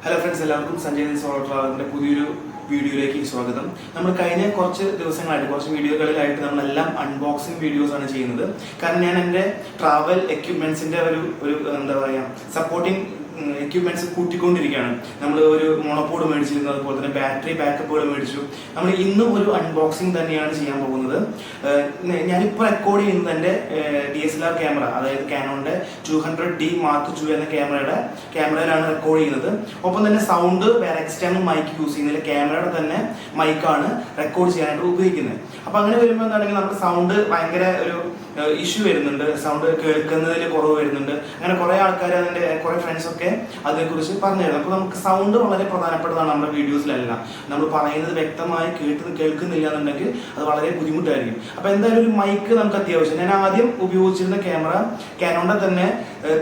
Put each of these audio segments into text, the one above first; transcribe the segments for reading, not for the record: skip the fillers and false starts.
Hello friends, എല്ലാവർക്കും Sanjay solo ട്രാവലിന്റെ പുതിയൊരു വീഡിയോയിലേക്ക് സ്വാഗതം. നമ്മൾ കഴിഞ്ഞ കുറച്ച് ദിവസങ്ങളായിട്ട് കുറച്ച് വീഡിയോകളിലായിട്ട് നമ്മളെല്ലാം അൺബോക്സിംഗ് വീഡിയോസ് ആണ് ചെയ്യുന്നത്. കാരണം ഞാൻ എൻ്റെ ട്രാവൽ എക്യുപ്മെന്റ്സിന്റെ ഒരു എന്താ പറയുക സപ്പോർട്ടിങ് എക്യുപ്മെന്റ്സ് കൂട്ടിക്കൊണ്ടിരിക്കുകയാണ്. നമ്മൾ ഒരു മോണോപോഡ് മേടിച്ചിരുന്നു, അതുപോലെ തന്നെ ബാറ്ററി ബാക്കപ്പുകൾ മേടിച്ചു. നമ്മൾ ഇന്നും ഒരു അൺബോക്സിംഗ് തന്നെയാണ് ചെയ്യാൻ പോകുന്നത്. ഞാനിപ്പോൾ റെക്കോർഡ് ചെയ്യുന്നത് എൻ്റെ DSLR ക്യാമറ, അതായത് കാനോണിൻ്റെ 200D Mark II എന്ന ക്യാമറയിലാണ് റെക്കോർഡ് ചെയ്യുന്നത്. ഒപ്പം തന്നെ സൗണ്ട് വേറെ എക്സ്റ്റേണൽ മൈക്ക് യൂസ് ചെയ്യുന്നില്ല, ക്യാമറയുടെ തന്നെ മൈക്കാണ് റെക്കോർഡ് ചെയ്യാനായിട്ട് ഉപയോഗിക്കുന്നത്. അപ്പോൾ അങ്ങനെ വരുമ്പോൾ എന്താണെങ്കിൽ നമുക്ക് സൗണ്ട് ഭയങ്കര ഒരു ഇഷ്യൂ വരുന്നുണ്ട്, സൗണ്ട് കേൾക്കുന്നതിൽ കുറവ് വരുന്നുണ്ട്. അങ്ങനെ കുറേ ആൾക്കാർ അതിൻ്റെ കുറേ ഫ്രണ്ട്സൊക്കെ അതിനെക്കുറിച്ച് പറഞ്ഞു തരുന്നു. അപ്പോൾ നമുക്ക് സൗണ്ട് വളരെ പ്രധാനപ്പെട്ടതാണ് നമ്മുടെ വീഡിയോസിലെല്ലാം. നമ്മൾ പറയുന്നത് വ്യക്തമായി കേൾക്കുന്നില്ല എന്നുണ്ടെങ്കിൽ അത് വളരെ ബുദ്ധിമുട്ടായിരിക്കും. അപ്പോൾ എന്തായാലും ഒരു മൈക്ക് നമുക്ക് അത്യാവശ്യം. ഞാൻ ആദ്യം ഉപയോഗിച്ചിരുന്ന ക്യാമറ കാനോണിൻ്റെ തന്നെ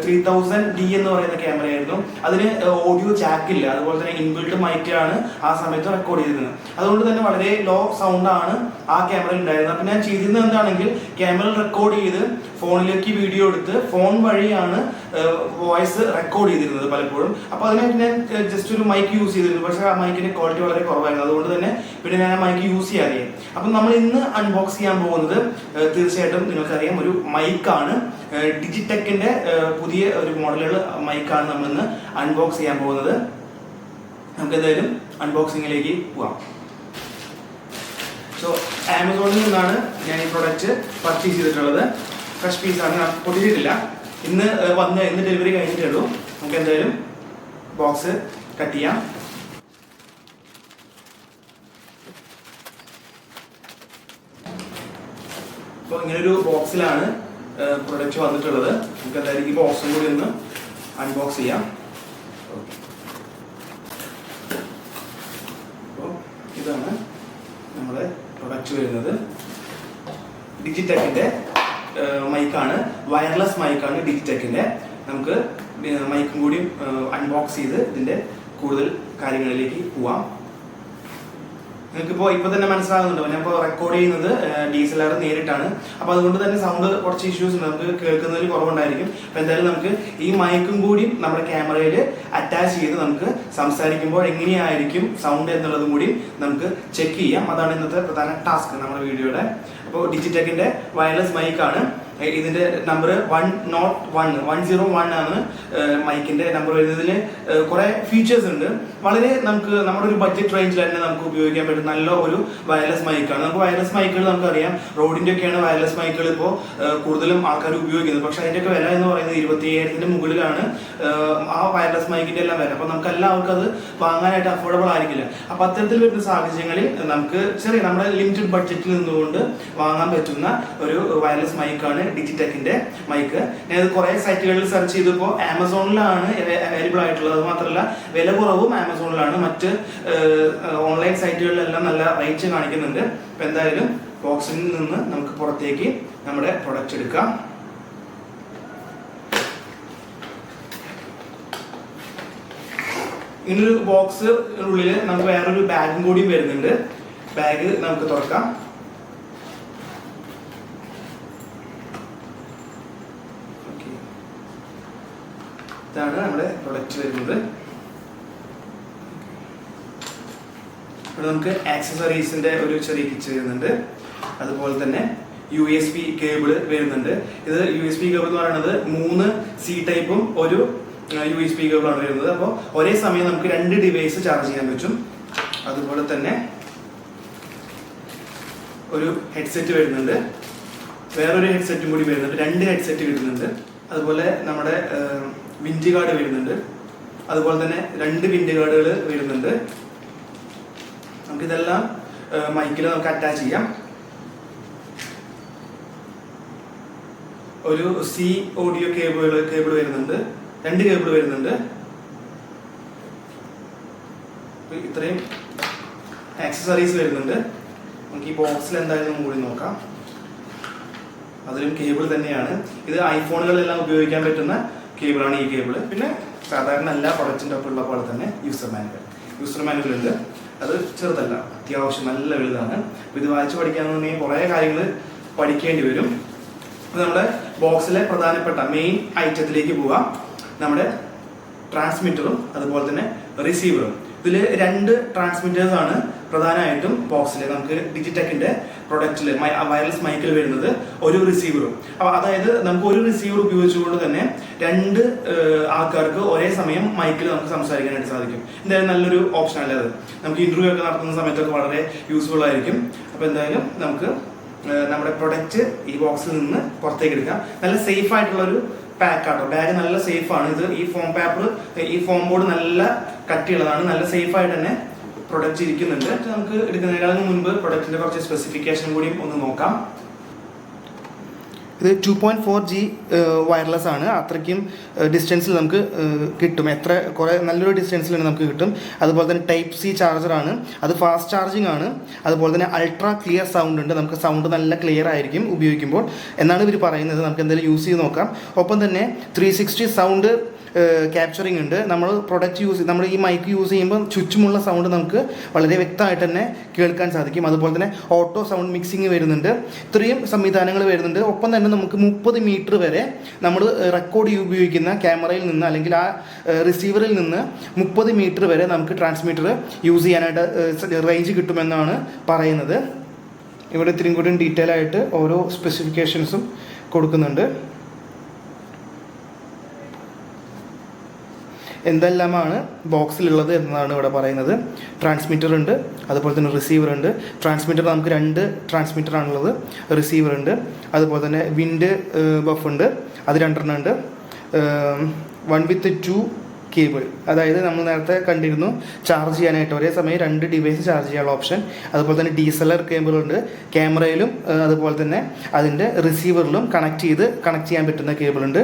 3000D എന്ന് പറയുന്ന ക്യാമറയായിരുന്നു. അതിന് ഓഡിയോ ജാക്കില്ല, അതുപോലെ തന്നെ ഇൻബിൽട്ട് മൈക്കാണ് ആ സമയത്ത് റെക്കോർഡ് ചെയ്തിരുന്നത്. അതുകൊണ്ട് തന്നെ വളരെ ലോ സൗണ്ടാണ് ആ ക്യാമറയിൽ ഉണ്ടായിരുന്നത്. അപ്പോൾ ഞാൻ ചെയ്തിരുന്നത് എന്താണെങ്കിൽ ക്യാമറ റെക്കോർഡ് ചെയ്ത് ഫോണിലേക്ക് വീഡിയോ എടുത്ത് ഫോൺ വഴിയാണ് വോയിസ് റെക്കോർഡ് ചെയ്തിരുന്നത് പലപ്പോഴും. അപ്പോൾ അതിനായിട്ട് ഞാൻ ജസ്റ്റ് ഒരു മൈക്ക് യൂസ് ചെയ്തിരുന്നു. പക്ഷേ ആ മൈക്കിന്റെ ക്വാളിറ്റി വളരെ കുറവായിരുന്നു. അതുകൊണ്ട് തന്നെ പിന്നെ ഞാൻ ആ മൈക്ക് യൂസ് ചെയ്യാതെ. അപ്പം നമ്മൾ ഇന്ന് അൺബോക്സ് ചെയ്യാൻ പോകുന്നത് തീർച്ചയായിട്ടും നിങ്ങൾക്കറിയാം ഒരു മൈക്കാണ്. ഡിജിടെക്കിന്റെ പുതിയ ഒരു മോഡലുള്ള മൈക്കാണ് നമ്മൾ ഇന്ന് അൺബോക്സ് ചെയ്യാൻ പോകുന്നത്. നമുക്ക് എന്തായാലും അൺബോക്സിങ്ങിലേക്ക് പോവാം. സോ ആമസോണിൽ നിന്നാണ് ഞാൻ ഈ പ്രൊഡക്റ്റ് പർച്ചേസ് ചെയ്തിട്ടുള്ളത്. ഫ്രഷ് പീസാണ്, പൊട്ടിച്ചിട്ടില്ല. ഇന്ന് ഡെലിവറി കഴിഞ്ഞിട്ടേ ഉള്ളൂ. നമുക്ക് എന്തായാലും ബോക്സ് കട്ട് ചെയ്യാം. അപ്പോൾ ഇങ്ങനൊരു ബോക്സിലാണ് പ്രൊഡക്റ്റ് വന്നിട്ടുള്ളത്. നമുക്ക് എന്തായാലും ഈ ബോക്സും കൂടി ഒന്ന് അൺബോക്സ് ചെയ്യാം. അപ്പോൾ ഇതാണ് നമ്മുടെ പ്രൊഡക്റ്റ് വരുന്നത്. ഡിജിടെക്കിന്റെ മൈക്കാണ്, വയർലെസ് മൈക്കാണ് ഡിജിടെക്കിന്റെ. നമുക്ക് മൈക്കും കൂടി അൺബോക്സ് ചെയ്ത് ഇതിന്റെ കൂടുതൽ കാര്യങ്ങളിലേക്ക് പോവാം. നിങ്ങൾക്കിപ്പോൾ ഇപ്പൊ തന്നെ മനസ്സിലാകുന്നുണ്ടോ, ഞാൻ ഇപ്പോൾ റെക്കോർഡ് ചെയ്യുന്നത് DSLR നേരിട്ടാണ്. അപ്പോൾ അതുകൊണ്ട് തന്നെ സൗണ്ട് കുറച്ച് ഇഷ്യൂസ് ഉണ്ട്, നമുക്ക് കേൾക്കുന്നതിൽ കുറവുണ്ടായിരിക്കും. അപ്പോൾ എന്തായാലും നമുക്ക് ഈ മൈക്കും കൂടി നമ്മുടെ ക്യാമറയിൽ അറ്റാച്ച് ചെയ്ത് നമുക്ക് സംസാരിക്കുമ്പോൾ എങ്ങനെയായിരിക്കും സൗണ്ട് എന്നുള്ളതും കൂടി നമുക്ക് ചെക്ക് ചെയ്യാം. അതാണ് ഇന്നത്തെ പ്രധാന ടാസ്ക് നമ്മുടെ വീഡിയോയുടെ. അപ്പോൾ ഡിജിടെക്കിന്റെ വയർലെസ് മൈക്കാണ്. ഇതിന്റെ നമ്പർ 101 ആണ് മൈക്കിന്റെ നമ്പർ വരുന്നതിൽ. കുറെ ഫീച്ചേഴ്സ് ഉണ്ട്. വളരെ നമുക്ക് നമ്മുടെ ഒരു ബഡ്ജറ്റ് റേഞ്ചിൽ തന്നെ നമുക്ക് ഉപയോഗിക്കാൻ പറ്റും നല്ല ഒരു വയർലെസ് മൈക്കാണ്. നമുക്ക് വയർലെസ് മൈക്കുകൾ നമുക്കറിയാം, റോഡിന്റെ ഒക്കെയാണ് വയർലെസ് മൈക്കുകൾ ഇപ്പോൾ കൂടുതലും ആൾക്കാർ ഉപയോഗിക്കുന്നത്. പക്ഷെ അതിന്റെയൊക്കെ വില എന്ന് പറയുന്നത് 25,000 മുകളിലാണ് ആ വയർലെസ് മൈക്കിന്റെ എല്ലാം വില. അപ്പൊ നമുക്ക് എല്ലാവർക്കും അത് വാങ്ങാനായിട്ട് അഫോർഡബിൾ ആയിരിക്കില്ല. അപ്പൊ അത്തരത്തിൽ വരുന്ന സാഹചര്യങ്ങളിൽ നമുക്ക് നമ്മുടെ ലിമിറ്റഡ് ബഡ്ജറ്റിൽ നിന്നുകൊണ്ട് വാങ്ങാൻ പറ്റുന്ന ഒരു വയർലെസ് മൈക്കാണ് ഡിജിടെക്കിന്റെ മൈക്ക്. ഞാനത് കുറെ സൈറ്റുകളിൽ സെർച്ച് ചെയ്തപ്പോൾ ആമസോണിലാണ് അവൈലബിൾ ആയിട്ടുള്ളത്. അത് മാത്രമല്ല വില കുറവും ആമസോണിലാണ്. മറ്റ് ഓൺലൈൻ സൈറ്റുകളിലെല്ലാം നല്ല റേറ്റ് കാണിക്കുന്നുണ്ട്. അപ്പൊ എന്തായാലും ബോക്സിൽ നിന്ന് നമുക്ക് പുറത്തേക്ക് നമ്മുടെ പ്രൊഡക്റ്റ് എടുക്കാം. ഇങ്ങനൊരു ബോക്സ് ഉള്ളിൽ നമുക്ക് വേറൊരു ബാഗും കൂടിയും വരുന്നുണ്ട്. ബാഗ് നമുക്ക് തുറക്കാം. ഇതാണ് നമ്മുടെ പ്രൊഡക്റ്റ് വരുന്നത്. ഇവിടെ നമുക്ക് ആക്സസറീസിന്റെ ഒരു ചെറിയ കിറ്റ് വരുന്നുണ്ട്. അതുപോലെ തന്നെ USB കേബിൾ വരുന്നുണ്ട്. ഇത് USB കേബിൾ എന്ന് പറയുന്നത് 3 C ടൈപ്പും ഒരു USB കേബിളാണ് വരുന്നത്. അപ്പോൾ ഒരേ സമയം നമുക്ക് 2 ഡിവൈസ് ചാർജ് ചെയ്യാൻ പറ്റും. അതുപോലെ തന്നെ ഒരു ഹെഡ്സെറ്റ് വരുന്നുണ്ട്. വേറൊരു ഹെഡ്സെറ്റും കൂടി വരുന്നുണ്ട്. 2 ഹെഡ്സെറ്റ് വരുന്നുണ്ട്. അതുപോലെ നമ്മുടെ വിൻഡ് ഗാർഡ് വരുന്നുണ്ട്. അതുപോലെ തന്നെ 2 വിൻഡ് ഗാർഡുകൾ വരുന്നുണ്ട്. നമുക്കിതെല്ലാം മൈക്കിൽ നമുക്ക് അറ്റാച്ച് ചെയ്യാം. ഒരു C ഓഡിയോ കേബിൾ വരുന്നുണ്ട്. 2 കേബിൾ വരുന്നുണ്ട്. ഇത്രയും ആക്സസറീസ് വരുന്നുണ്ട്. നമുക്ക് ഈ ബോക്സിൽ എന്തായാലും കൂടി നോക്കാം. അതിലും കേബിൾ തന്നെയാണ്. ഇത് ഐഫോണുകളിലെല്ലാം ഉപയോഗിക്കാൻ പറ്റുന്ന കേബിളാണ് ഈ കേബിള്. പിന്നെ സാധാരണ എല്ലാ പ്രൊഡക്റ്റിൻ്റെ ഒപ്പം ഉള്ള പോലെ തന്നെ യൂസർ മാനുവൽ ഉണ്ട്. അത് ചെറുതല്ല, അത്യാവശ്യം നല്ല വലുതാണ്. അപ്പോൾ ഇത് വായിച്ച് പഠിക്കാന്നുണ്ടെങ്കിൽ കുറേ കാര്യങ്ങൾ പഠിക്കേണ്ടി വരും. അപ്പോൾ നമ്മുടെ ബോക്സിലെ പ്രധാനപ്പെട്ട മെയിൻ ഐറ്റത്തിലേക്ക് പോവാം. നമ്മുടെ ട്രാൻസ്മിറ്ററും അതുപോലെ തന്നെ റിസീവറും. ഇതിൽ 2 ട്രാൻസ്മിറ്റേഴ്സാണ് പ്രധാനമായിട്ടും ബോക്സിൽ നമുക്ക് ഡിജിടെക്കിന്റെ പ്രൊഡക്റ്റിൽ വയർലെസ് മൈക്കിൽ വരുന്നത്, ഒരു റിസീവറും. അതായത് നമുക്ക് ഒരു റിസീവർ ഉപയോഗിച്ചുകൊണ്ട് തന്നെ 2 ആൾക്കാർക്ക് ഒരേ സമയം മൈക്കിൽ നമുക്ക് സംസാരിക്കാനായിട്ട് സാധിക്കും. എന്തായാലും നല്ലൊരു ഓപ്ഷൻ അല്ലേ അത്. നമുക്ക് ഇന്റർവ്യൂ ഒക്കെ നടത്തുന്ന സമയത്തൊക്കെ വളരെ യൂസ്ഫുൾ ആയിരിക്കും. അപ്പോൾ എന്തായാലും നമുക്ക് നമ്മുടെ പ്രൊഡക്റ്റ് ഈ ബോക്സിൽ നിന്ന് പുറത്തേക്ക് എടുക്കാം. നല്ല സേഫ് ആയിട്ടുള്ളൊരു പാക്കാട്ടോ. ബാഗ് നല്ല സേഫാണ്. ഇത് ഈ ഫോം പേപ്പർ, ഈ ഫോം ബോർഡ് നല്ല കട്ടിയുള്ളതാണ്. നല്ല സേഫായിട്ട് തന്നെ പ്രൊഡക്റ്റ് ഇരിക്കുന്നുണ്ട്. നമുക്ക് എടുക്കുന്നതിനേക്കാളും മുൻപ് പ്രൊഡക്റ്റിന്റെ കുറച്ച് സ്പെസിഫിക്കേഷൻ കൂടി ഒന്ന് നോക്കാം. ഇത് 2.4G വയർലെസ് ആണ്. അത്രയ്ക്കും ഡിസ്റ്റൻസിൽ നമുക്ക് കിട്ടും. കുറേ നല്ലൊരു ഡിസ്റ്റൻസിൽ തന്നെ നമുക്ക് കിട്ടും. അതുപോലെ തന്നെ Type-C ചാർജറാണ്. അത് ഫാസ്റ്റ് ചാർജിങ് ആണ്. അതുപോലെ തന്നെ അൾട്രാ ക്ലിയർ സൗണ്ട് ഉണ്ട്. നമുക്ക് സൗണ്ട് നല്ല ക്ലിയർ ആയിരിക്കും ഉപയോഗിക്കുമ്പോൾ എന്നാണ് ഇവർ പറയുന്നത്. നമുക്ക് എന്തായാലും യൂസ് ചെയ്ത് നോക്കാം. ഒപ്പം തന്നെ 360 സൗണ്ട് ക്യാപ്ചറിങ് ഉണ്ട്. നമ്മൾ ഈ മൈക്ക് യൂസ് ചെയ്യുമ്പോൾ ചുറ്റുമുള്ള സൗണ്ട് നമുക്ക് വളരെ വ്യക്തമായിട്ട് തന്നെ കേൾക്കാൻ സാധിക്കും. അതുപോലെ തന്നെ ഓട്ടോ സൗണ്ട് മിക്സിങ് വരുന്നുണ്ട്. ഇത്രയും സംവിധാനങ്ങൾ വരുന്നുണ്ട്. ഒപ്പം തന്നെ നമുക്ക് 30 മീറ്റർ വരെ നമ്മൾ റെക്കോർഡ് ഉപയോഗിക്കുന്ന ക്യാമറയിൽ നിന്ന് അല്ലെങ്കിൽ ആ റിസീവറിൽ നിന്ന് 30 മീറ്റർ വരെ നമുക്ക് ട്രാൻസ്മിറ്റർ യൂസ് ചെയ്യാനായിട്ട് റേഞ്ച് കിട്ടുമെന്നാണ് പറയുന്നത്. ഇവിടെ ഇത്തിരി കൂടി ഡീറ്റെയിൽ ആയിട്ട് ഓരോ സ്പെസിഫിക്കേഷൻസും കൊടുക്കുന്നുണ്ട്. എന്തെല്ലാമാണ് ബോക്സിലുള്ളത് എന്നതാണ് ഇവിടെ പറയുന്നത്. ട്രാൻസ്മിറ്റർ ഉണ്ട്, അതുപോലെ തന്നെ റിസീവർ ഉണ്ട്. ട്രാൻസ്മിറ്റർ നമുക്ക് 2 ട്രാൻസ്മിറ്ററാണുള്ളത്. റിസീവർ ഉണ്ട്, അതുപോലെ തന്നെ വിൻഡ് ബഫ് ഉണ്ട്, അത് 2 ഉണ്ട്. 1 with 2 കേബിൾ, അതായത് നമ്മൾ നേരത്തെ കണ്ടിരുന്നു ചാർജ് ചെയ്യാനായിട്ട് ഒരേ സമയം 2 ഡിവൈസ് ചാർജ് ചെയ്യാനുള്ള ഓപ്ഷൻ. അതുപോലെ തന്നെ DSLR കേബിൾ ഉണ്ട്. ക്യാമറയിലും അതുപോലെ തന്നെ അതിൻ്റെ റിസീവറിലും കണക്ട് ചെയ്യാൻ പറ്റുന്ന കേബിൾ ഉണ്ട്.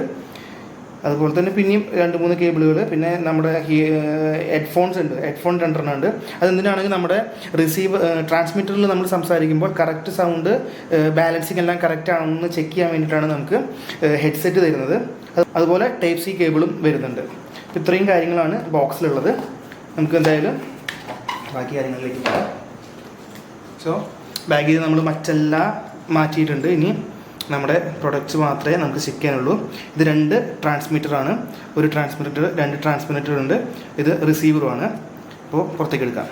അതുപോലെ തന്നെ പിന്നെയും 2-3 കേബിളുകൾ. പിന്നെ നമ്മുടെ ഹെഡ്ഫോൺസ് ഉണ്ട്. ഹെഡ്ഫോൺ 2 ഉണ്ട്. അതെന്തിനാണെങ്കിൽ നമ്മുടെ ട്രാൻസ്മിറ്ററിൽ നമ്മൾ സംസാരിക്കുമ്പോൾ കറക്റ്റ് സൗണ്ട് ബാലൻസിങ് എല്ലാം കറക്റ്റ് ആണെന്ന് ചെക്ക് ചെയ്യാൻ വേണ്ടിയിട്ടാണ് നമുക്ക് ഹെഡ്സെറ്റ് തരുന്നത്. അതുപോലെ Type-C കേബിളും വരുന്നുണ്ട്. ഇത്രയും കാര്യങ്ങളാണ് ബോക്സിലുള്ളത്. നമുക്ക് എന്തായാലും ബാക്കി കാര്യങ്ങളിലേക്ക് പോകാം. സോ ബാഗിൽ നമ്മൾ മറ്റെല്ലാം മാറ്റിയിട്ടുണ്ട്. ഇനി നമ്മുടെ പ്രൊഡക്റ്റ്സ് മാത്രമേ നമുക്ക് ചെക്ക് ചെയ്യാനുള്ളൂ. ഇത് 2 ട്രാൻസ്മിറ്ററാണ്. ഒരു ട്രാൻസ്മിറ്റർ, 2 ട്രാൻസ്മിറ്റർ ഉണ്ട്. ഇത് റിസീവറുമാണ്. അപ്പോൾ പുറത്തേക്ക് എടുക്കാം.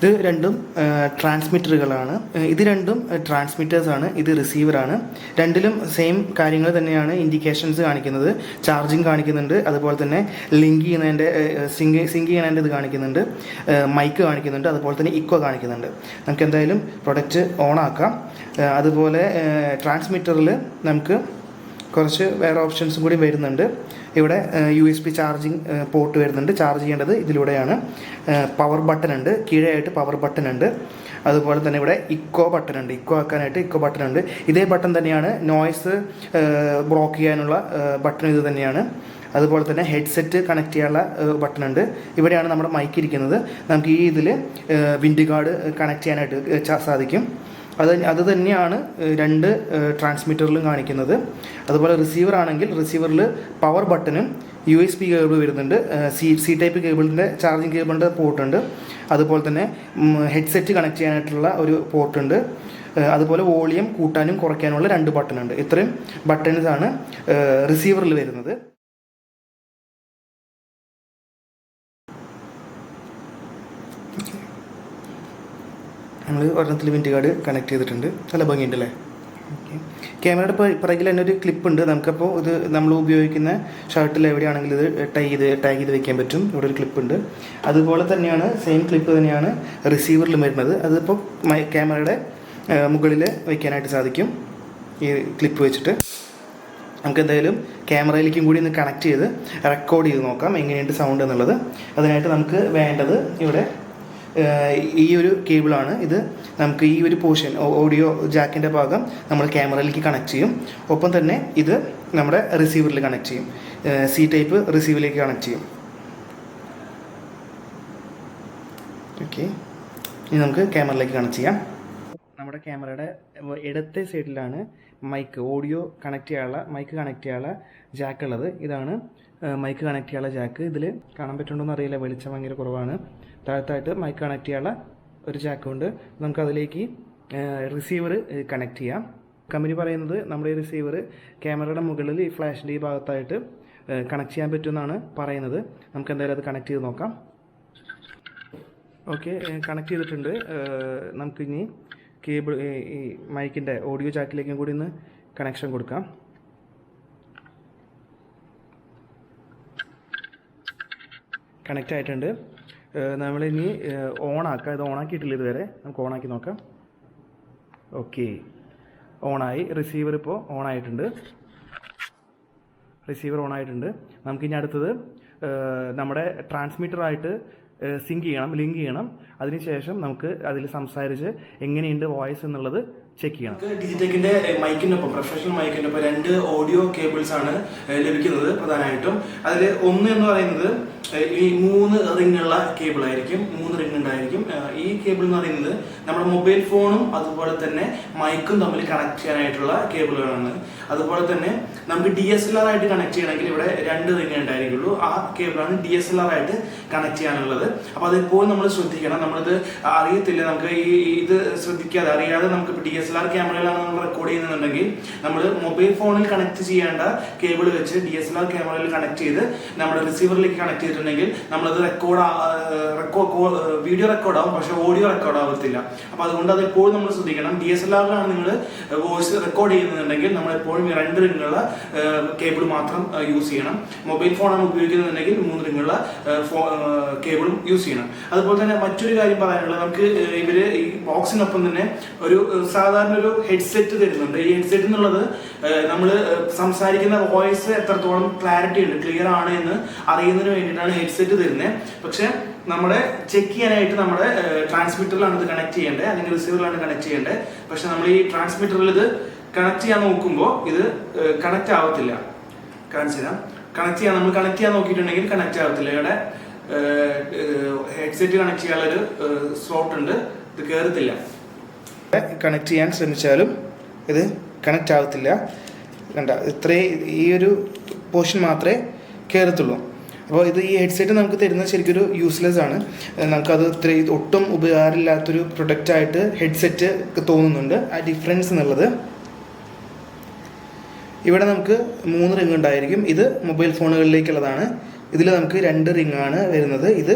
ഇത് 2 ട്രാൻസ്മിറ്ററുകളാണ്. ഇത് 2 ട്രാൻസ്മിറ്റേഴ്സാണ്. ഇത് റിസീവറാണ്. 2ലും സെയിം കാര്യങ്ങൾ തന്നെയാണ് ഇൻഡിക്കേഷൻസ് കാണിക്കുന്നത്. ചാർജിങ് കാണിക്കുന്നുണ്ട്, അതുപോലെ തന്നെ ലിങ്ക് ചെയ്യുന്നതിൻ്റെ സിങ്ക് ചെയ്യുന്നതിൻ്റെ ഇത് കാണിക്കുന്നുണ്ട്, മൈക്ക് കാണിക്കുന്നുണ്ട്, അതുപോലെ തന്നെ ഇക്കോ കാണിക്കുന്നുണ്ട്. നമുക്ക് എന്തായാലും പ്രൊഡക്റ്റ് ഓണാക്കാം. അതുപോലെ ട്രാൻസ്മിറ്ററിൽ നമുക്ക് കുറച്ച് വേറെ ഓപ്ഷൻസും കൂടി വരുന്നുണ്ട്. ഇവിടെ USB ചാർജിങ് പോർട്ട് വരുന്നുണ്ട്. ചാർജ് ചെയ്യേണ്ടത് ഇതിലൂടെയാണ്. പവർ ബട്ടൺ ഉണ്ട്, കീഴെയായിട്ട് പവർ ബട്ടൺ ഉണ്ട്. അതുപോലെ തന്നെ ഇവിടെ ഇക്കോ ബട്ടൺ ഉണ്ട്. ഇക്കോ ആക്കാനായിട്ട് ഇക്കോ ബട്ടൺ ഉണ്ട്. ഇതേ ബട്ടൺ തന്നെയാണ് നോയ്സ് ബ്ലോക്ക് ചെയ്യാനുള്ള ബട്ടൺ ഇത് തന്നെയാണ്. അതുപോലെ തന്നെ ഹെഡ്സെറ്റ് കണക്ട് ചെയ്യാനുള്ള ബട്ടൺ ഉണ്ട്. ഇവിടെയാണ് നമ്മുടെ മൈക്ക് ഇരിക്കുന്നത്. നമുക്ക് ഈ ഇതിൽ വിൻഡ് ഗാർഡ് കണക്ട് ചെയ്യാനായിട്ട് സാധിക്കും. അത് തന്നെയാണ് 2 ട്രാൻസ്മിറ്ററിലും കാണിക്കുന്നത്. അതുപോലെ റിസീവർ ആണെങ്കിൽ റിസീവറിൽ പവർ ബട്ടണും USB കേബിൾ വരുന്നുണ്ട്. സി ടൈപ്പ് കേബിളിൻ്റെ ചാർജിങ് കേബിളിൻ്റെ പോർട്ടുണ്ട്. അതുപോലെ തന്നെ ഹെഡ്സെറ്റ് കണക്ട് ചെയ്യാനായിട്ടുള്ള ഒരു പോർട്ടുണ്ട്. അതുപോലെ വോളിയം കൂട്ടാനും കുറയ്ക്കാനുള്ള 2 ബട്ടണുണ്ട്. ഇത്രയും ബട്ടൺസാണ് റിസീവറിൽ വരുന്നത്. നമ്മൾ ഒരെണ്ണത്തിൽ വിൻഡ് ഗാർഡ് കണക്ട് ചെയ്തിട്ടുണ്ട്. നല്ല ഭംഗിയുണ്ടല്ലേ. ഓക്കെ, ക്യാമറയുടെ പിറകിൽ തന്നെ ഒരു ക്ലിപ്പ് ഉണ്ട്. നമുക്കപ്പോൾ ഇത് നമ്മൾ ഉപയോഗിക്കുന്ന ഷർട്ടിൽ എവിടെയാണെങ്കിലും ഇത് ടാഗ് ചെയ്ത് വെക്കാൻ പറ്റും. ഇവിടെ ഒരു ക്ലിപ്പ് ഉണ്ട്. അതുപോലെ തന്നെയാണ് സെയിം ക്ലിപ്പ് തന്നെയാണ് റിസീവറിലും വരുന്നത്. അതിപ്പോൾ ക്യാമറയുടെ മുകളിൽ വയ്ക്കാനായിട്ട് സാധിക്കും. ഈ ക്ലിപ്പ് വെച്ചിട്ട് നമുക്ക് എന്തായാലും ക്യാമറയിലേക്കും കൂടി ഒന്ന് കണക്ട് ചെയ്ത് റെക്കോർഡ് ചെയ്ത് നോക്കാം എങ്ങനെയുണ്ട് സൗണ്ട് എന്നുള്ളത്. അതിനായിട്ട് നമുക്ക് വേണ്ടത് ഇവിടെ ഈ ഒരു കേബിളാണ്. ഇത് നമുക്ക് ഈ ഒരു പോർഷൻ ഓഡിയോ ജാക്കിൻ്റെ ഭാഗം നമ്മൾ ക്യാമറയിലേക്ക് കണക്ട് ചെയ്യും. ഒപ്പം തന്നെ ഇത് നമ്മുടെ റിസീവറിൽ കണക്ട് ചെയ്യും. സി ടൈപ്പ് റിസീവറിലേക്ക് കണക്ട് ചെയ്യും. ഓക്കെ, ഇനി നമുക്ക് ക്യാമറയിലേക്ക് കണക്ട് ചെയ്യാം. നമ്മുടെ ക്യാമറയുടെ ഇടത്തെ സൈഡിലാണ് ഓഡിയോ കണക്ട് ചെയ്യാനുള്ള മൈക്ക് കണക്ട് ചെയ്യാനുള്ള ജാക്ക് ഉള്ളത്. ഇതാണ് മൈക്ക് കണക്ട് ചെയ്യാനുള്ള ജാക്ക്. ഇതിൽ കാണാൻ പറ്റുന്നുണ്ടോയെന്ന് അറിയില്ല, വെളിച്ചം ഭയങ്കര കുറവാണ്. താഴത്തായിട്ട് മൈക്ക് കണക്ട് ചെയ്യാനുള്ള ഒരു ജാക്കുണ്ട്. നമുക്കതിലേക്ക് റിസീവർ കണക്ട് ചെയ്യാം. കമ്പനി പറയുന്നത് നമ്മുടെ ഈ റിസീവർ ക്യാമറയുടെ മുകളിൽ ഈ ഫ്ലാഷിൻ്റെ ഈ ഭാഗത്തായിട്ട് കണക്ട് ചെയ്യാൻ പറ്റുമെന്നാണ് പറയുന്നത്. നമുക്ക് എന്തായാലും അത് കണക്ട് ചെയ്ത് നോക്കാം. ഓക്കെ, കണക്ട് ചെയ്തിട്ടുണ്ട്. നമുക്കിനി കേബിൾ ഈ മൈക്കിൻ്റെ ഓഡിയോ ജാക്കിലേക്കും കൂടി ഒന്ന് കണക്ഷൻ കൊടുക്കാം. കണക്റ്റ് ആയിട്ടുണ്ട്. നമ്മളിനി ഓണാക്കാം. ഇത് ഓണാക്കിയിട്ടില്ല ഇതുവരെ. നമുക്ക് ഓണാക്കി നോക്കാം. ഓക്കെ, ഓണായി. റിസീവർ ഇപ്പോൾ ഓണായിട്ടുണ്ട്. നമുക്കിനി അടുത്തത് നമ്മുടെ ട്രാൻസ്മിറ്ററായിട്ട് ലിങ്ക് ചെയ്യണം. അതിനുശേഷം നമുക്ക് അതിൽ സംസാരിച്ച് എങ്ങനെയുണ്ട് വോയിസ് എന്നുള്ളത് ചെക്ക് ചെയ്യണം. ഡിജിടെക്കിന്റെ മൈക്കിനൊപ്പം, പ്രൊഫഷണൽ മൈക്കിനൊപ്പം 2 ഓഡിയോ കേബിൾസ് ആണ് ലഭിക്കുന്നത് പ്രധാനമായിട്ടും. അതിൽ ഒന്ന് എന്ന് പറയുന്നത് ഈ 3 റിങ്ങുള്ള കേബിൾ ആയിരിക്കും. 3 റിങ് ഉണ്ടായിരിക്കും. ഈ കേബിൾ എന്ന് പറയുന്നത് നമ്മുടെ മൊബൈൽ ഫോണും അതുപോലെ തന്നെ മൈക്കും തമ്മിൽ കണക്ട് ചെയ്യാനായിട്ടുള്ള കേബിളുകളാണ്. അതുപോലെ തന്നെ നമുക്ക് DSLR ആയിട്ട് കണക്ട് ചെയ്യണമെങ്കിൽ ഇവിടെ 2 റിങ് ഉണ്ടായിരിക്കുള്ളൂ. ആ കേബിളാണ് DSLR ആയിട്ട് കണക്ട് ചെയ്യാനുള്ളത്. അപ്പോൾ അതെപ്പോഴും നമ്മൾ ശ്രദ്ധിക്കണം. നമ്മളിത് അറിയത്തില്ല, നമുക്ക് ഇത് ശ്രദ്ധിക്കാതെ അറിയാതെ നമുക്ക് DSLR ക്യാമറയിലാണ് നമ്മൾ റെക്കോർഡ് ചെയ്യുന്നുണ്ടെങ്കിൽ നമ്മൾ മൊബൈൽ ഫോണിൽ കണക്ട് ചെയ്യേണ്ട കേബിൾ വെച്ച് DSLR ക്യാമറയിൽ കണക്ട് ചെയ്ത് നമ്മുടെ റിസീവറിലേക്ക് കണക്ട് ചെയ്തിട്ടുണ്ടെങ്കിൽ നമ്മളത് വീഡിയോ റെക്കോർഡാവും, പക്ഷെ ഓഡിയോ റെക്കോർഡ് ആവത്തില്ല. അപ്പോൾ അതുകൊണ്ട് അത് എപ്പോഴും നമ്മൾ ശ്രദ്ധിക്കണം. DSLRലാണ് നിങ്ങൾ വോയിസ് റെക്കോർഡ് ചെയ്യുന്നുണ്ടെങ്കിൽ നമ്മൾ എപ്പോഴും 2 റിങ്ങുള്ള കേബിൾ മാത്രം യൂസ് ചെയ്യണം. മൊബൈൽ ഫോണാണ് ഉപയോഗിക്കുന്നുണ്ടെങ്കിൽ 3 റിങ്ങുള്ള കേബിളും യൂസ് ചെയ്യണം. അതുപോലെ തന്നെ മറ്റൊരു കാര്യം പറയാനുള്ളത്, നമുക്ക് ഇവര് ഈ ബോക്സിനൊപ്പം തന്നെ ഒരു സാധാരണ ഒരു ഹെഡ്സെറ്റ് തരുന്നുണ്ട്. ഈ ഹെഡ്സെറ്റ് എന്നുള്ളത് നമ്മൾ സംസാരിക്കുന്ന വോയിസ് എത്രത്തോളം ക്ലാരിറ്റി ഉണ്ട്, ക്ലിയർ ആണ് എന്ന് അറിയുന്നതിന് വേണ്ടിയിട്ടാണ് ഹെഡ്സെറ്റ് തരുന്നത്. പക്ഷെ നമ്മുടെ ചെക്ക് ചെയ്യാനായിട്ട് നമ്മുടെ ട്രാൻസ്മിറ്ററിലാണ് ഇത് കണക്ട് ചെയ്യേണ്ടത്, അല്ലെങ്കിൽ റിസീവറിലാണ് കണക്ട് ചെയ്യേണ്ടത്. പക്ഷെ നമ്മൾ ഈ ട്രാൻസ്മിറ്ററിൽ ഇത് കണക്ട് ചെയ്യാൻ നോക്കുമ്പോൾ ഇത് കണക്ട് ആവത്തില്ല. നമ്മൾ കണക്ട് ചെയ്യാൻ നോക്കിയിട്ടുണ്ടെങ്കിൽ കണക്ട് ആവത്തില്ല. ഇവിടെ ഹെഡ്സെറ്റ് കണക്ട് ചെയ്യാനുള്ളൊരു സ്ലോട്ട് ഉണ്ട്, ഇത് കയറത്തില്ല. കണക്ട് ചെയ്യാൻ ശ്രമിച്ചാലും ഇത് കണക്റ്റ് ആവത്തില്ല. കണ്ട, ഈ ഒരു പോർഷൻ മാത്രമേ കയറത്തുള്ളൂ. അപ്പോൾ ഈ ഹെഡ്സെറ്റ് നമുക്ക് തരുന്നത് ശരിക്കൊരു യൂസ്ലെസ് ആണ്. നമുക്കത് ഒട്ടും ഉപകാരമില്ലാത്തൊരു പ്രൊഡക്റ്റായിട്ട് ഹെഡ്സെറ്റ് തോന്നുന്നുണ്ട്. ആ ഡിഫറൻസ് എന്നുള്ളത് ഇവിടെ നമുക്ക് 3 റിങ് ഉണ്ടായിരിക്കും. ഇത് മൊബൈൽ ഫോണുകളിലേക്കുള്ളതാണ്. ഇതിൽ നമുക്ക് 2 റിംഗ് ആണ് വരുന്നത്. ഇത്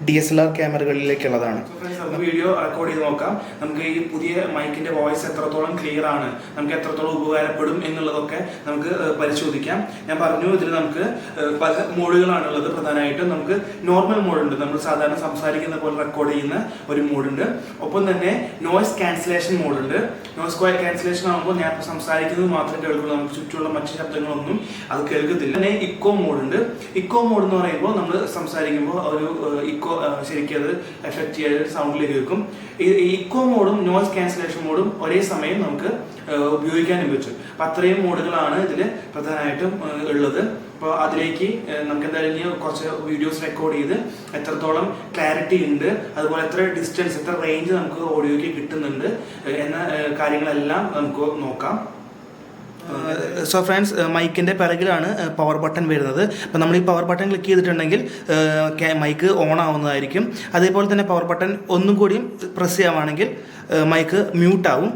DSLR ക്യാമറകളിലേക്കുള്ളതാണ്. വീഡിയോ റെക്കോർഡ് ചെയ്ത് നോക്കാം. നമുക്ക് ഈ പുതിയ മൈക്കിന്റെ വോയിസ് എത്രത്തോളം ക്ലിയർ ആണ്, നമുക്ക് എത്രത്തോളം ഉപകാരപ്പെടും എന്നുള്ളതൊക്കെ നമുക്ക് പരിശോധിക്കാം. ഞാൻ പറഞ്ഞു, ഇതിൽ നമുക്ക് പല മോഡുകളാണുള്ളത്. പ്രധാനമായിട്ടും നമുക്ക് നോർമൽ മോഡുണ്ട്, നമ്മൾ സാധാരണ സംസാരിക്കുന്ന പോലെ റെക്കോർഡ് ചെയ്യുന്ന ഒരു മോഡുണ്ട്. ഒപ്പം തന്നെ നോയ്സ് ക്യാൻസലേഷൻ മോഡുണ്ട്. നോയ്സ് ക്യാൻസലേഷൻ ആകുമ്പോൾ ഞാൻ സംസാരിക്കുന്നത് മാത്രം കേൾക്കുള്ളൂ, നമുക്ക് ചുറ്റുമുള്ള മറ്റു ശബ്ദങ്ങളൊന്നും അത് കേൾക്കത്തില്ല. പിന്നെ ഇക്കോ മോഡുണ്ട്. ഇക്കോ മോഡ് എന്ന് പറയുമ്പോൾ നമ്മൾ സംസാരിക്കുമ്പോൾ ഒരു ഇക്കോ ശരിക്കും അത് എഫക്റ്റ് ചെയ്ത് സൗണ്ടിലേക്ക് വെക്കും. ഈ ഇക്കോ മോഡും നോയ്സ് ക്യാൻസലേഷൻ മോഡും ഒരേ സമയം നമുക്ക് ഉപയോഗിക്കാനും പറ്റും. അപ്പം അത്രയും മോഡുകളാണ് ഇതിൽ പ്രധാനമായിട്ടും ഉള്ളത്. അപ്പോൾ അതിലേക്ക് നമുക്ക് എന്തായാലും കുറച്ച് വീഡിയോസ് റെക്കോർഡ് ചെയ്ത് എത്രത്തോളം ക്ലാരിറ്റി ഉണ്ട്, അതുപോലെ എത്ര ഡിസ്റ്റൻസ്, എത്ര റേഞ്ച് നമുക്ക് ഓഡിയോയ്ക്ക് കിട്ടുന്നുണ്ട് എന്ന കാര്യങ്ങളെല്ലാം നമുക്ക് നോക്കാം. സോ ഫ്രണ്ട്സ്, മൈക്കിൻ്റെ പിറകിലാണ് പവർ ബട്ടൺ വരുന്നത്. അപ്പോൾ നമ്മൾ ഈ പവർ ബട്ടൺ ക്ലിക്ക് ചെയ്തിട്ടുണ്ടെങ്കിൽ മൈക്ക് ഓൺ ആവുന്നതായിരിക്കും. അതേപോലെ തന്നെ പവർ ബട്ടൺ ഒന്നും കൂടിയും പ്രസ് ചെയ്യുകയാണെങ്കിൽ മൈക്ക് മ്യൂട്ടാവും.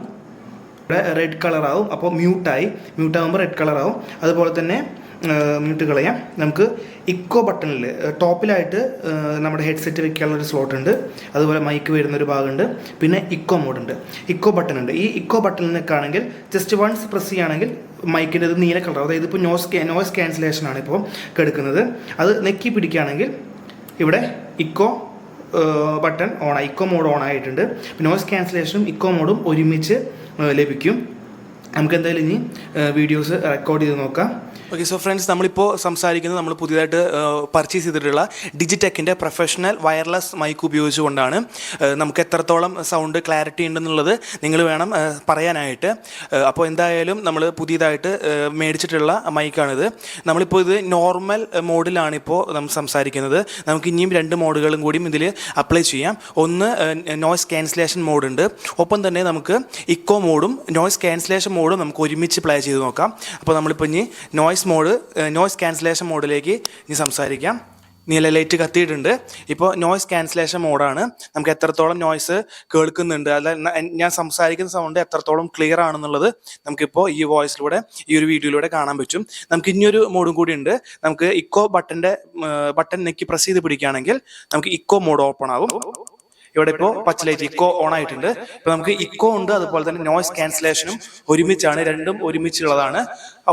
ഇവിടെ റെഡ് കളറാവും. അപ്പോൾ മ്യൂട്ടാകുമ്പോൾ റെഡ് കളറാവും. അതുപോലെ തന്നെ മ്യൂട്ട് കളയാം. നമുക്ക് ഇക്കോ ബട്ടണിൽ ടോപ്പിലായിട്ട് നമ്മുടെ ഹെഡ്സെറ്റ് വെക്കാനുള്ള ഒരു സ്ലോട്ട് ഉണ്ട്. അതുപോലെ മൈക്ക് വരുന്നൊരു ഭാഗമുണ്ട്. പിന്നെ ഇക്കോ മോഡുണ്ട്, ഇക്കോ ബട്ടൺ ഉണ്ട്. ഈ ഇക്കോ ബട്ടണിൽ നിൽക്കുകയാണെങ്കിൽ ജസ്റ്റ് വൺസ് പ്രസ് ചെയ്യുകയാണെങ്കിൽ മൈക്കിൻ്റെ ഇത് നീല കളർ, അതായത് ഇപ്പോൾ നോയ്സ് ക്യാൻസലേഷനാണ് ഇപ്പോൾ എടുക്കുന്നത്. അത് നെക്കി പിടിക്കുകയാണെങ്കിൽ ഇവിടെ ഇക്കോ ബട്ടൺ ഓണായി, ഇക്കോ മോഡ് ഓൺ ആയിട്ടുണ്ട്. നോയ്സ് ക്യാൻസലേഷനും ഇക്കോ മോഡും ഒരുമിച്ച് ലഭിക്കും. നമുക്ക് എന്തായാലും ഇനി വീഡിയോസ് റെക്കോർഡ് ചെയ്ത് നോക്കാം. ഓക്കെ, സോ ഫ്രണ്ട്സ്, നമ്മളിപ്പോൾ സംസാരിക്കുന്നത് നമ്മൾ പുതിയതായിട്ട് പർച്ചേസ് ചെയ്തിട്ടുള്ള ഡിജിടെക്കിൻ്റെ പ്രൊഫഷണൽ വയർലെസ് മൈക്ക് ഉപയോഗിച്ചുകൊണ്ടാണ്. നമുക്ക് എത്രത്തോളം സൗണ്ട് ക്ലാരിറ്റി ഉണ്ടെന്നുള്ളത് നിങ്ങൾ വേണം പറയാനായിട്ട്. അപ്പോൾ എന്തായാലും നമ്മൾ പുതിയതായിട്ട് മേടിച്ചിട്ടുള്ള മൈക്കാണിത്. നമ്മളിപ്പോൾ ഇത് നോർമൽ മോഡിലാണിപ്പോൾ നമ്മൾ സംസാരിക്കുന്നത്. നമുക്ക് ഇനിയും 2 മോഡുകളും കൂടിയും ഇതിൽ അപ്ലൈ ചെയ്യാം. ഒന്ന് നോയ്സ് ക്യാൻസലേഷൻ മോഡുണ്ട്. ഒപ്പം തന്നെ നമുക്ക് ഇക്കോ മോഡും നോയ്സ് ക്യാൻസലേഷൻ മോഡും നമുക്ക് ഒരുമിച്ച് പ്ലേ ചെയ്ത് നോക്കാം. അപ്പോൾ നമ്മളിപ്പോൾ ഇനി നോയ്സ് നോയ്സ് ക്യാൻസലേഷൻ മോഡിലേക്ക് ഇനി സംസാരിക്കാം. നീല ലൈറ്റ് കത്തിയിട്ടുണ്ട്. ഇപ്പോൾ നോയ്സ് ക്യാൻസലേഷൻ മോഡാണ്. നമുക്ക് എത്രത്തോളം നോയ്സ് കേൾക്കുന്നുണ്ട്, അല്ല ഞാൻ സംസാരിക്കുന്ന സൗണ്ട് എത്രത്തോളം ക്ലിയർ ആണെന്നുള്ളത് നമുക്കിപ്പോൾ ഈ വോയിസിലൂടെ, ഈ ഒരു വീഡിയോയിലൂടെ കാണാൻ പറ്റും. നമുക്ക് ഇനിയൊരു മോഡും കൂടി ഉണ്ട്. നമുക്ക് ഇക്കോ ബട്ടൺ നെക്കി പ്രസ് ചെയ്ത് പിടിക്കുകയാണെങ്കിൽ നമുക്ക് ഇക്കോ മോഡ് ഓപ്പൺ ആകും. ഇവിടെ ഇപ്പോൾ പച്ച ലൈറ്റ് ഇക്കോ ഓൺ ആയിട്ടുണ്ട്. ഇപ്പൊ നമുക്ക് ഇക്കോ ഉണ്ട്, അതുപോലെ തന്നെ നോയ്സ് ക്യാൻസലേഷനും ഒരുമിച്ചാണ്, രണ്ടും ഒരുമിച്ചുള്ളതാണ്.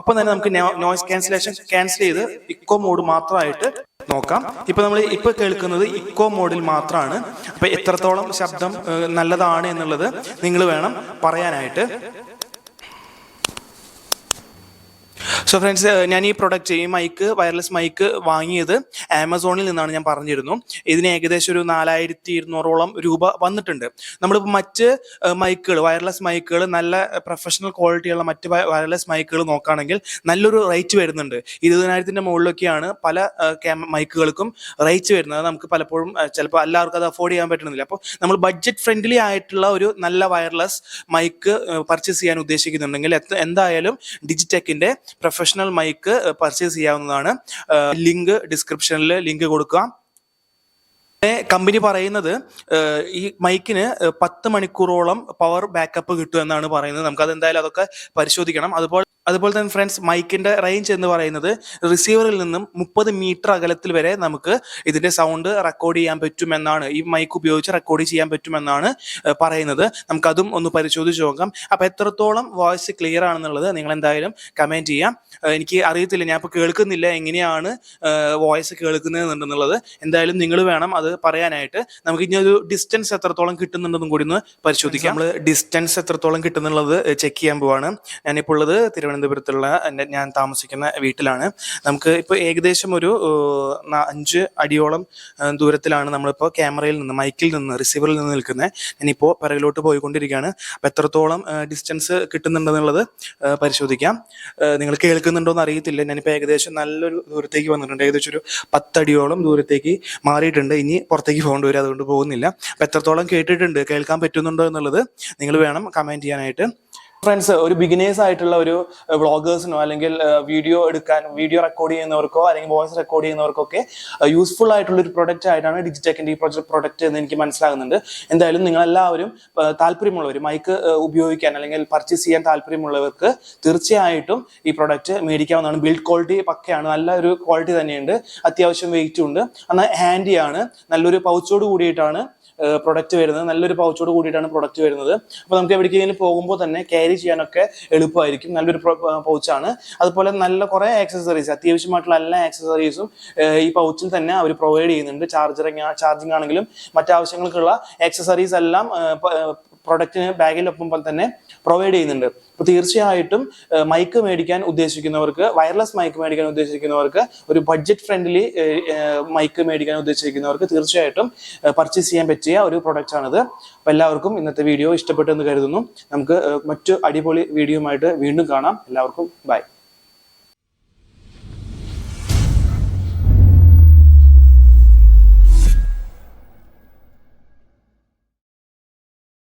ഒപ്പം തന്നെ നമുക്ക് നോയ്സ് ക്യാൻസലേഷൻ ക്യാൻസൽ ചെയ്ത് ഇക്കോ മോഡ് മാത്രമായിട്ട് നോക്കാം. ഇപ്പൊ നമ്മൾ ഇപ്പൊ കേൾക്കുന്നത് ഇക്കോ മോഡിൽ മാത്രമാണ്. അപ്പൊ എത്രത്തോളം ശബ്ദം നല്ലതാണ് എന്നുള്ളത് നിങ്ങൾ വേണം പറയാനായിട്ട്. സോ ഫ്രണ്ട്സ്, ഞാൻ ഈ പ്രൊഡക്റ്റ്, ഈ വയർലെസ് മൈക്ക് വാങ്ങിയത് ആമസോണിൽ നിന്നാണ്. ഞാൻ പറഞ്ഞിരുന്നു ഇതിന് ഏകദേശം ഒരു 4200 രൂപ വന്നിട്ടുണ്ട്. നമ്മളിപ്പോൾ മറ്റ് മൈക്കുകൾ, വയർലെസ് മൈക്കുകൾ, നല്ല പ്രൊഫഷണൽ ക്വാളിറ്റിയുള്ള മറ്റ് വയർലെസ് മൈക്കുകൾ നോക്കുകയാണെങ്കിൽ നല്ലൊരു റേറ്റ് വരുന്നുണ്ട്. 20,000 മുകളിലൊക്കെയാണ് പല മൈക്കുകൾക്കും റേറ്റ് വരുന്നത്. അത് നമുക്ക് പലപ്പോഴും ചിലപ്പോൾ എല്ലാവർക്കും അത് അഫോർഡ് ചെയ്യാൻ പറ്റുന്നില്ല. അപ്പോൾ നമ്മൾ ബഡ്ജറ്റ് ഫ്രണ്ട്ലി ആയിട്ടുള്ള ഒരു നല്ല വയർലെസ് മൈക്ക് പർച്ചേസ് ചെയ്യാൻ ഉദ്ദേശിക്കുന്നുണ്ടെങ്കിൽ എന്തായാലും ഡിജിടെക്കിന്റെ പ്രൊഫഷണൽ മൈക്ക് പർച്ചേസ് ചെയ്യാവുന്നതാണ്. ലിങ്ക് ഡിസ്ക്രിപ്ഷനിൽ ലിങ്ക് കൊടുക്കാം. കമ്പനി പറയുന്നത് ഈ മൈക്കിന് 10 മണിക്കൂറോളം പവർ ബാക്കപ്പ് കിട്ടും എന്നാണ് പറയുന്നത്. നമുക്കത് എന്തായാലും അതൊക്കെ പരിശോധിക്കണം. അതുപോലെ തന്നെ ഫ്രണ്ട്സ്, മൈക്കിന്റെ റേഞ്ച് എന്ന് പറയുന്നത് റിസീവറിൽ നിന്നും 30 മീറ്റർ അകലത്തിൽ വരെ നമുക്ക് ഇതിന്റെ സൗണ്ട് റെക്കോർഡ് ചെയ്യാൻ പറ്റുമെന്നാണ്, ഈ മൈക്ക് ഉപയോഗിച്ച് റെക്കോർഡ് ചെയ്യാൻ പറ്റുമെന്നാണ് പറയുന്നത്. നമുക്കതും ഒന്ന് പരിശോധിച്ച് നോക്കാം. അപ്പൊ എത്രത്തോളം വോയിസ് ക്ലിയർ ആണെന്നുള്ളത് നിങ്ങൾ എന്തായാലും കമന്റ് ചെയ്യാം. എനിക്ക് അറിയത്തില്ല, ഞാൻ ഇപ്പോൾ കേൾക്കുന്നില്ല എങ്ങനെയാണ് വോയിസ് കേൾക്കുന്നതെന്നുള്ളത്. എന്തായാലും നിങ്ങൾ വേണം അത് പറയാനായിട്ട്. നമുക്ക് ഇനി ഒരു ഡിസ്റ്റൻസ് എത്രത്തോളം കിട്ടുന്നുണ്ടെന്നും കൂടി ഒന്ന് പരിശോധിക്കാം. നമ്മൾ ഡിസ്റ്റൻസ് എത്രത്തോളം കിട്ടുന്നുള്ളത് ചെക്ക് ചെയ്യാൻ പോവാണ്. ഞാനിപ്പോൾ ഉള്ളത് തിരുവനന്തപുരത്തുള്ള ഞാൻ താമസിക്കുന്ന വീട്ടിലാണ്. നമുക്ക് ഇപ്പോൾ ഏകദേശം ഒരു 5 അടിയോളം ദൂരത്തിലാണ് നമ്മളിപ്പോൾ ക്യാമറയിൽ നിന്ന്, മൈക്കിൽ നിന്ന്, റിസീവറിൽ നിന്ന് നിൽക്കുന്നത്. ഞാനിപ്പോൾ പിറകിലോട്ട് പോയിക്കൊണ്ടിരിക്കുകയാണ്. അപ്പോൾ എത്രത്തോളം ഡിസ്റ്റൻസ് കിട്ടുന്നുണ്ടെന്നുള്ളത് പരിശോധിക്കാം. നിങ്ങൾ കേൾക്കുന്നുണ്ടോ എന്ന് അറിയത്തില്ല. ഞാനിപ്പോൾ ഏകദേശം നല്ലൊരു ദൂരത്തേക്ക് വന്നിട്ടുണ്ട്. ഏകദേശം ഒരു 10 അടിയോളം ദൂരത്തേക്ക് മാറിയിട്ടുണ്ട്. ഇനി പുറത്തേക്ക് പോകേണ്ടി വരും, അതുകൊണ്ട് പോകുന്നില്ല. അപ്പോൾ എത്രത്തോളം കേൾക്കാൻ പറ്റുന്നുണ്ടോ എന്നുള്ളത് നിങ്ങൾ വേണം കമൻറ്റ് ചെയ്യാനായിട്ട്. ഫ്രണ്ട്സ്, ഒരു ബിഗിനേഴ്സ് ആയിട്ടുള്ള ഒരു വ്ളോഗേഴ്സിനോ അല്ലെങ്കിൽ വീഡിയോ റെക്കോർഡ് ചെയ്യുന്നവർക്കോ അല്ലെങ്കിൽ വോയിസ് റെക്കോർഡ് ചെയ്യുന്നവർക്കൊക്കെ യൂസ്ഫുൾ ആയിട്ടുള്ള ഒരു പ്രൊഡക്റ്റ് ആയിട്ടാണ് ഡിജിടെക്കിന്റെ ഈ പ്രൊഡക്റ്റ് എന്ന് എനിക്ക് മനസ്സിലാകുന്നുണ്ട്. എന്തായാലും നിങ്ങളെല്ലാവരും താല്പര്യമുള്ളവർ, മൈക്ക് ഉപയോഗിക്കാൻ അല്ലെങ്കിൽ പർച്ചേസ് ചെയ്യാൻ താല്പര്യമുള്ളവർക്ക് തീർച്ചയായിട്ടും ഈ പ്രൊഡക്റ്റ് മേടിക്കാവുന്നതാണ്. ബിൽഡ് ക്വാളിറ്റി പക്കയാണ്, നല്ലൊരു ക്വാളിറ്റി തന്നെയുണ്ട്, അത്യാവശ്യം വെയിറ്റും ഉണ്ട്, എന്നാൽ ഹാൻഡിയാണ്. നല്ലൊരു പൗച്ചോട് കൂടിയിട്ടാണ് പ്രൊഡക്റ്റ് വരുന്നത്. നല്ലൊരു പൗച്ചോട് കൂടിയിട്ടാണ് പ്രൊഡക്റ്റ് വരുന്നത്. അപ്പോൾ നമുക്ക് എവിടേക്കെങ്കിലും പോകുമ്പോൾ തന്നെ ക്യാരി ചെയ്യാനൊക്കെ എളുപ്പമായിരിക്കും. നല്ലൊരു പൗച്ചാണ്. അതുപോലെ നല്ല കുറേ ആക്സസറീസ്, അത്യാവശ്യമായിട്ടുള്ള എല്ലാ ആക്സസറീസും ഈ പൗച്ചിൽ തന്നെ അവർ പ്രൊവൈഡ് ചെയ്യുന്നുണ്ട്. ചാർജിങ് ആണെങ്കിലും മറ്റാവശ്യങ്ങൾക്കുള്ള ആക്സസറീസ് എല്ലാം പ്രൊഡക്റ്റിന് ബാഗിലൊപ്പം തന്നെ പ്രൊവൈഡ് ചെയ്യുന്നുണ്ട്. അപ്പോൾ തീർച്ചയായിട്ടും മൈക്ക് മേടിക്കാൻ ഉദ്ദേശിക്കുന്നവർക്ക്, വയർലെസ് മൈക്ക് മേടിക്കാൻ ഉദ്ദേശിക്കുന്നവർക്ക്, ഒരു ബഡ്ജറ്റ് ഫ്രണ്ട്ലി മൈക്ക് മേടിക്കാൻ ഉദ്ദേശിക്കുന്നവർക്ക് തീർച്ചയായിട്ടും പർച്ചേസ് ചെയ്യാൻ പറ്റിയ ഒരു പ്രൊഡക്റ്റ് ആണിത്. അപ്പോൾ എല്ലാവർക്കും ഇന്നത്തെ വീഡിയോ ഇഷ്ടപ്പെട്ടു എന്ന് കരുതുന്നു. നമുക്ക് മറ്റു അടിപൊളി വീഡിയോയുമായിട്ട് വീണ്ടും കാണാം. എല്ലാവർക്കും ബൈ.